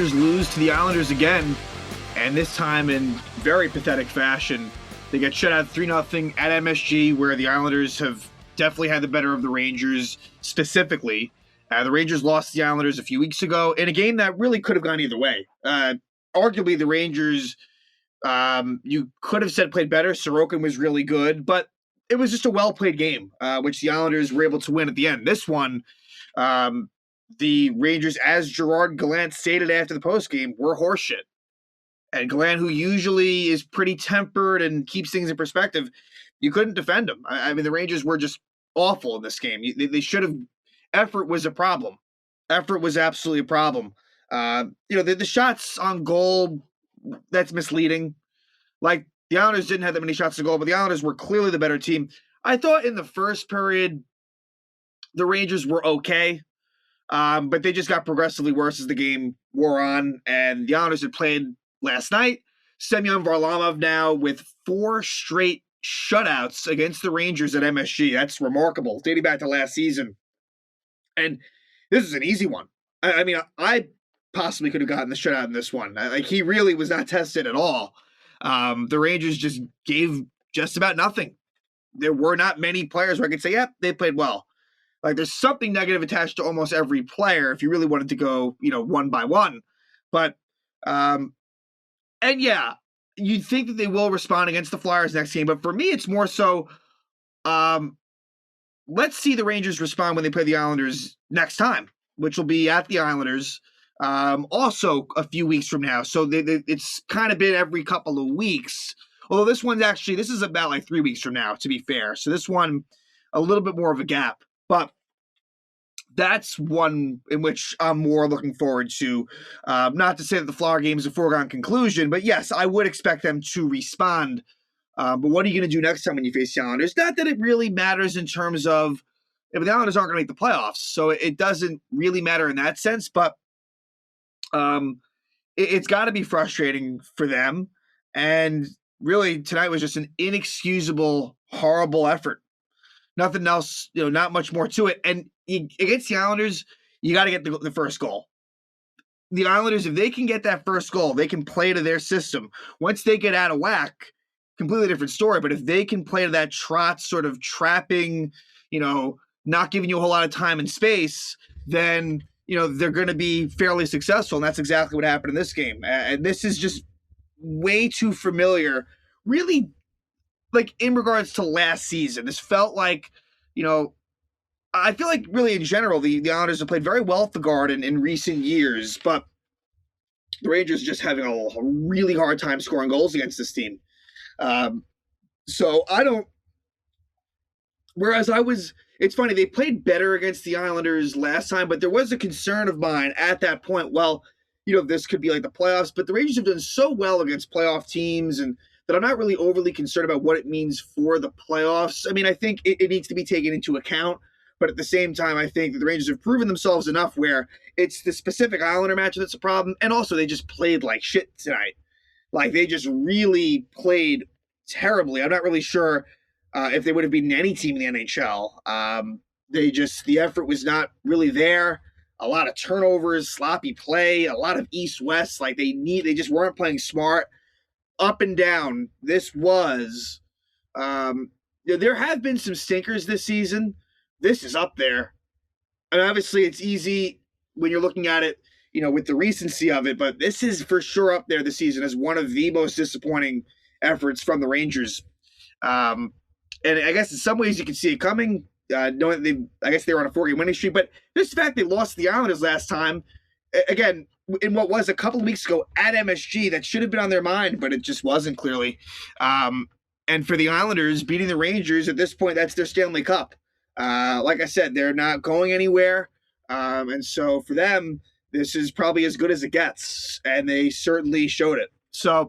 Rangers lose to the Islanders again, and this time in very pathetic fashion. They get shut out 3-0 at MSG, where the Islanders have definitely had the better of the Rangers specifically. The Rangers lost to the Islanders a few weeks ago in a game that really could have gone either way. Arguably, the Rangers, you could have said played better. Sorokin was really good, but it was just a well-played game, which the Islanders were able to win at the end. This one, the Rangers, as Gerard Gallant stated after the postgame, were horseshit. And Gallant, who usually is pretty tempered and keeps things in perspective, you couldn't defend him. I mean, the Rangers were just awful in this game. They should have. Effort was a problem. Effort was absolutely a problem. The shots on goal, that's misleading. Like, the Islanders didn't have that many shots on goal, but the Islanders were clearly the better team. I thought in the first period, the Rangers were okay, but they just got progressively worse as the game wore on, and the Islanders had played last night. Semyon Varlamov now with 4 straight shutouts against the Rangers at MSG. That's remarkable, dating back to last season. And this is an easy one. I mean, I possibly could have gotten the shutout in this one. Like, he really was not tested at all. The Rangers just gave just about nothing. There were not many players where I could say, yep, they played well. Like, there's something negative attached to almost every player if you really wanted to go, one by one. But, and yeah, you'd think that they will respond against the Flyers next game. But for me, it's more so, let's see the Rangers respond when they play the Islanders next time, which will be at the Islanders also a few weeks from now. So it's kind of been every couple of weeks. Although this is about like 3 weeks from now, to be fair. So this one, a little bit more of a gap. But that's one in which I'm more looking forward to. Not to say that the Flyer game is a foregone conclusion, but yes, I would expect them to respond. But what are you going to do next time when you face the Islanders? Not that it really matters in terms of if the Islanders aren't going to make the playoffs, so it doesn't really matter in that sense. But it's got to be frustrating for them. And really, tonight was just an inexcusable, horrible effort. Nothing else, not much more to it. And against the Islanders, you got to get the first goal. The Islanders, if they can get that first goal, they can play to their system. Once they get out of whack, completely different story. But if they can play to that trot, sort of trapping, not giving you a whole lot of time and space, then, they're going to be fairly successful. And that's exactly what happened in this game. And this is just way too familiar, really, like in regards to last season. This felt like, I feel like really in general, the Islanders have played very well at the Garden in recent years, but the Rangers just having a really hard time scoring goals against this team. It's funny, they played better against the Islanders last time, but there was a concern of mine at that point. Well, this could be like the playoffs, but the Rangers have done so well against playoff teams and that I'm not really overly concerned about what it means for the playoffs. I mean, I think it needs to be taken into account, but at the same time, I think that the Rangers have proven themselves enough where it's the specific Islander match that's a problem, and also they just played like shit tonight. Like, they just really played terribly. I'm not really sure if they would have beaten any team in the NHL. The effort was not really there. A lot of turnovers, sloppy play, a lot of east-west. Like, they just weren't playing smart. Up and down, this was, there have been some stinkers this season. This is up there. And obviously it's easy when you're looking at it, with the recency of it, but this is for sure up there this season as one of the most disappointing efforts from the Rangers. And I guess in some ways you can see it coming, knowing that they were on a 4-game winning streak, but this fact they lost to the Islanders last time, again, in what was a couple of weeks ago at MSG, that should have been on their mind, but it just wasn't clearly. And for the Islanders, beating the Rangers at this point, that's their Stanley Cup. Like I said, they're not going anywhere. And so for them, this is probably as good as it gets. And they certainly showed it. So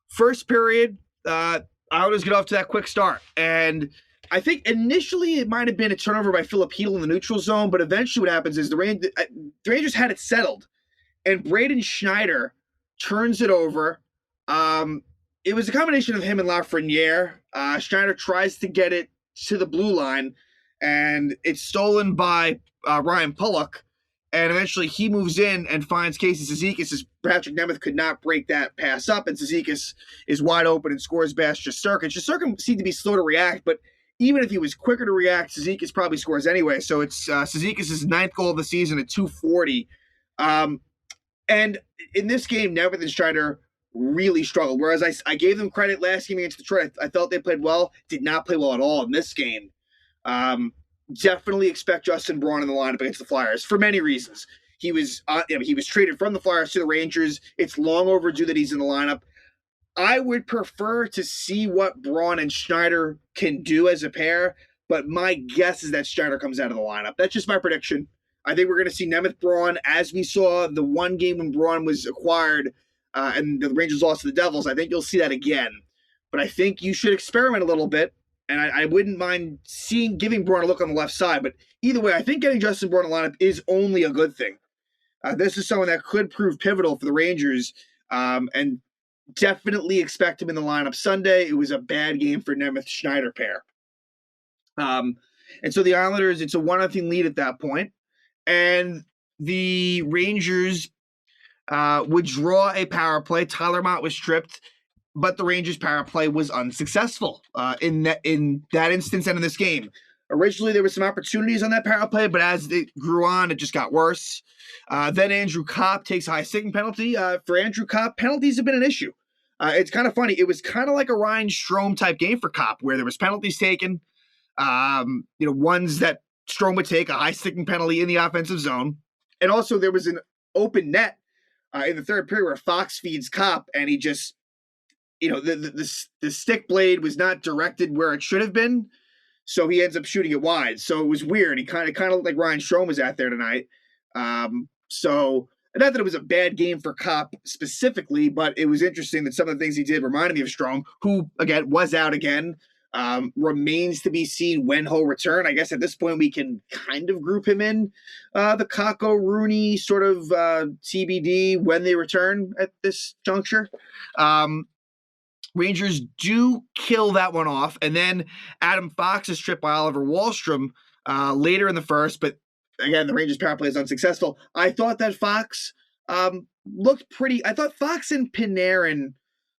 first period, Islanders get off to that quick start. And I think initially it might have been a turnover by Philip Hedl in the neutral zone, but eventually what happens is the Rangers had it settled, and Braden Schneider turns it over. It was a combination of him and Lafreniere. Schneider tries to get it to the blue line, and it's stolen by Ryan Pulock. And eventually he moves in and finds Casey Cizikas as Patrick Nemeth could not break that pass up, and Cizikas is wide open and scores past Shesterkin. Shesterkin seemed to be slow to react, but even if he was quicker to react, Cizikas probably scores anyway. So it's Cizikas' ninth goal of the season at 240. And in this game, Nemeth and Schneider really struggled. Whereas I gave them credit last game against Detroit. I felt they played well. Did not play well at all in this game. Definitely expect Justin Braun in the lineup against the Flyers for many reasons. He was traded from the Flyers to the Rangers. It's long overdue that he's in the lineup. I would prefer to see what Braun and Schneider can do as a pair, but my guess is that Schneider comes out of the lineup. That's just my prediction. I think we're going to see Nemeth Braun as we saw the one game when Braun was acquired and the Rangers lost to the Devils. I think you'll see that again. But I think you should experiment a little bit, and I wouldn't mind giving Braun a look on the left side. But either way, I think getting Justin Braun in the lineup is only a good thing. This is someone that could prove pivotal for the Rangers, and definitely expect him in the lineup Sunday. It was a bad game for Nemeth-Schneider pair. And so the Islanders, it's a 1-0 lead at that point. And the Rangers would draw a power play. Tyler Mott was stripped, but the Rangers' power play was unsuccessful in that instance and in this game. Originally, there were some opportunities on that power play, but as it grew on, it just got worse. Then Andrew Kopp takes a high sticking penalty. For Andrew Kopp, penalties have been an issue. It's kind of funny. It was kind of like a Ryan Strome type game for Kopp, where there was penalties taken. Ones that Strome would take, a high sticking penalty in the offensive zone, and also there was an open net in the third period where Fox feeds Kopp, and he just, the stick blade was not directed where it should have been, so he ends up shooting it wide. So it was weird. He kind of looked like Ryan Strome was out there tonight. So not that it was a bad game for Kopp specifically, but it was interesting that some of the things he did reminded me of Strome, who, again, was out again. Remains to be seen when he'll return. I guess at this point we can kind of group him in the Kakko Rooney sort of TBD when they return at this juncture. Rangers do kill that one off, and then Adam Fox is stripped by Oliver Wahlstrom later in the first, but again, the Rangers power play is unsuccessful. I thought that Fox looked pretty. I thought Fox and Panarin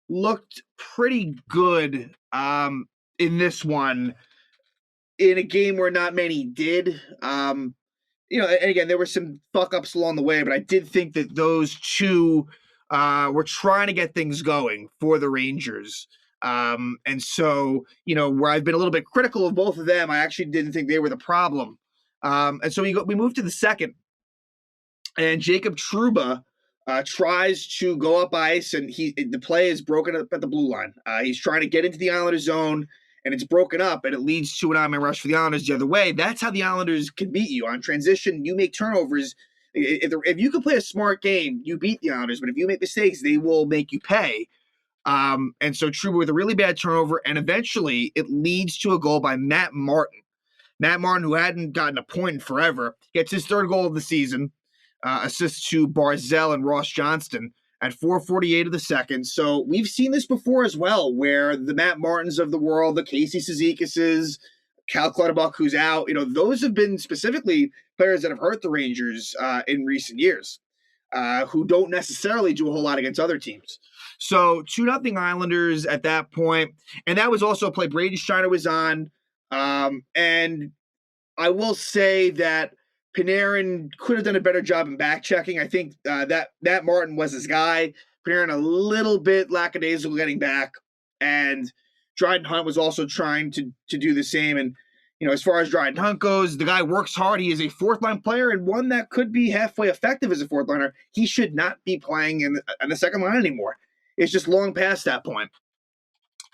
looked pretty good in this one, in a game where not many did. And again, there were some fuck-ups along the way, but I did think that those two were trying to get things going for the Rangers. And so, where I've been a little bit critical of both of them, I actually didn't think they were the problem. And so we move to the second, and Jacob Trouba tries to go up ice, and the play is broken up at the blue line. He's trying to get into the Islanders zone, and it's broken up, and it leads to an odd-man rush for the Islanders the other way. That's how the Islanders can beat you. On transition, you make turnovers. If you can play a smart game, you beat the Islanders, but if you make mistakes, they will make you pay. And so Trouba with a really bad turnover, and eventually it leads to a goal by Matt Martin. Matt Martin, who hadn't gotten a point in forever, gets his third goal of the season, assists to Barzell and Ross Johnston at 4:48 of the second. So we've seen this before as well, where the Matt Martins of the world, the Casey Cizikases, Cal Clutterbuck, who's out, those have been specifically players that have hurt the Rangers in recent years, who don't necessarily do a whole lot against other teams. So 2-0 Islanders at that point, and that was also a play Brady Schneider was on. And I will say that Panarin could have done a better job in back checking. I think that Martin was his guy. Panarin a little bit lackadaisical getting back, and Dryden Hunt was also trying to do the same. And as far as Dryden Hunt goes, the guy works hard. He is a fourth line player, and one that could be halfway effective as a fourth liner. He should not be playing in the second line anymore. It's just long past that point.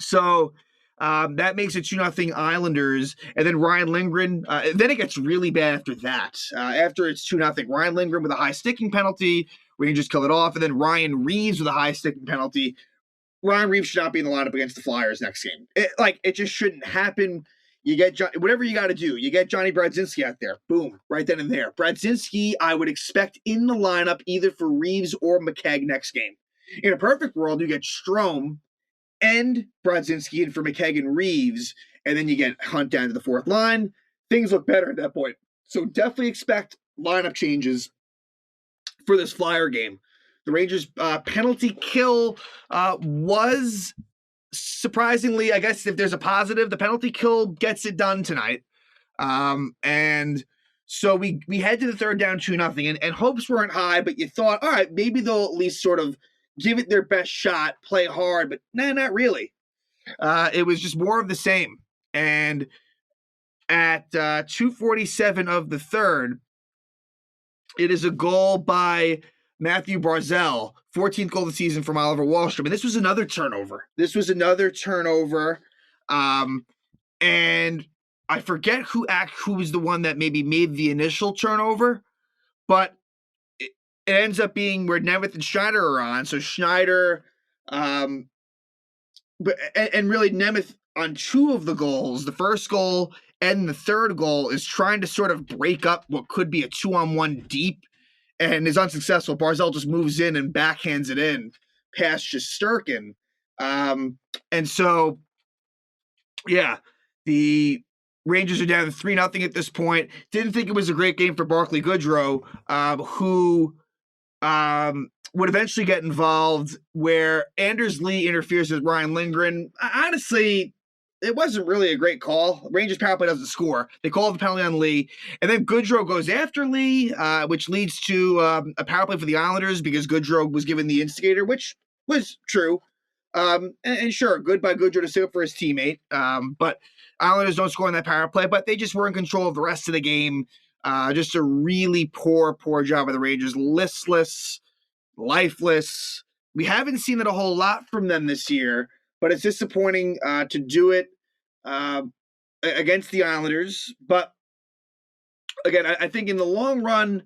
So that makes it 2-0 Islanders, and then Ryan Lindgren. Then it gets really bad after that. After it's 2-0, Ryan Lindgren with a high sticking penalty. Rangers kill it off, and then Ryan Reeves with a high sticking penalty. Ryan Reeves should not be in the lineup against the Flyers next game. It just shouldn't happen. You get whatever you got to do. You get Johnny Bradzinski out there. Boom, right then and there. Bradzinski, I would expect in the lineup either for Reeves or McKegg next game. In a perfect world, you get Strome and Bradzinski in for McKegg and Reeves, and then you get Hunt down to the fourth line. Things look better at that point. So definitely expect lineup changes for this Flyer game. The Rangers penalty kill was surprisingly, I guess if there's a positive, the penalty kill gets it done tonight. And so we head to the third down 2-0, and hopes weren't high, but you thought, all right, maybe they'll at least sort of give it their best shot, play hard, but nah, not really. It was just more of the same. And at 2:47 of the third, it is a goal by Matthew Barzal, 14th goal of the season from Oliver Wahlstrom. And this was another turnover. And I forget who was the one that maybe made the initial turnover, but it ends up being where Nemeth and Schneider are on. So Schneider, and really Nemeth on two of the goals, the first goal and the third goal, is trying to sort of break up what could be a 2-on-1 deep, and is unsuccessful. Barzal just moves in and backhands it in past Shesterkin. And so, yeah, the Rangers are down 3-0 at this point. Didn't think it was a great game for Barclay Goodrow, who would eventually get involved where Anders Lee interferes with Ryan Lindgren. Honestly, it wasn't really a great call. Rangers power play doesn't score. They call the penalty on Lee, and then Goodrow goes after Lee, which leads to a power play for the Islanders because Goodrow was given the instigator, which was true. And sure, good by Goodrow to stick up for his teammate. But Islanders don't score on that power play, but they just were in control of the rest of the game. Just a really poor job of the Rangers. Listless, lifeless. We haven't seen it a whole lot from them this year, but it's disappointing to do it against the Islanders. But again, I think in the long run,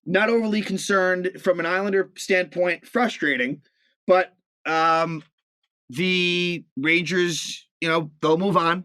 not overly concerned from an Islander standpoint, frustrating, but the Rangers, they'll move on.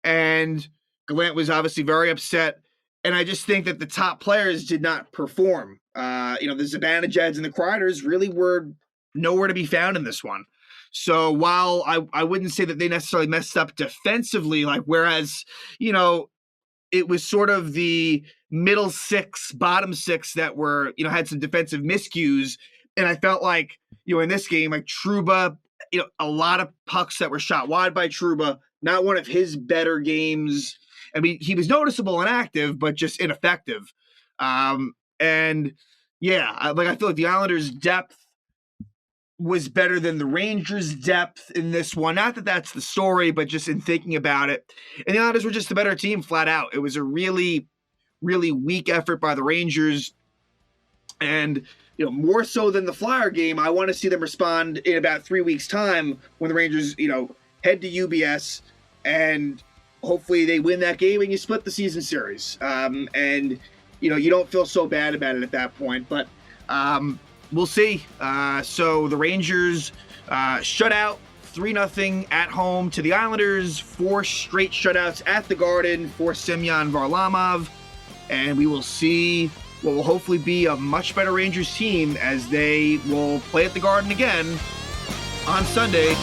And Gallant was obviously very upset. And I just think that the top players did not perform. The Zibanejads and the Kreiders really were nowhere to be found in this one. So while I wouldn't say that they necessarily messed up defensively, whereas, it was sort of the middle six, bottom six that were, had some defensive miscues. And I felt like, in this game, Trouba, a lot of pucks that were shot wide by Trouba, not one of his better games. I mean, he was noticeable and active, but just ineffective. I feel like the Islanders' depth was better than the Rangers' depth in this one. Not that that's the story, but just in thinking about it. And the Islanders were just the better team flat out. It was a really, really weak effort by the Rangers. And, more so than the Flyer game, I want to see them respond in about 3 weeks' time when the Rangers, head to UBS, and hopefully they win that game and you split the season series. You don't feel so bad about it at that point. But we'll see. So the Rangers shut out 3-0 at home to the Islanders, 4 straight shutouts at the Garden for Semyon Varlamov. And we will see what will hopefully be a much better Rangers team as they will play at the Garden again on Sunday.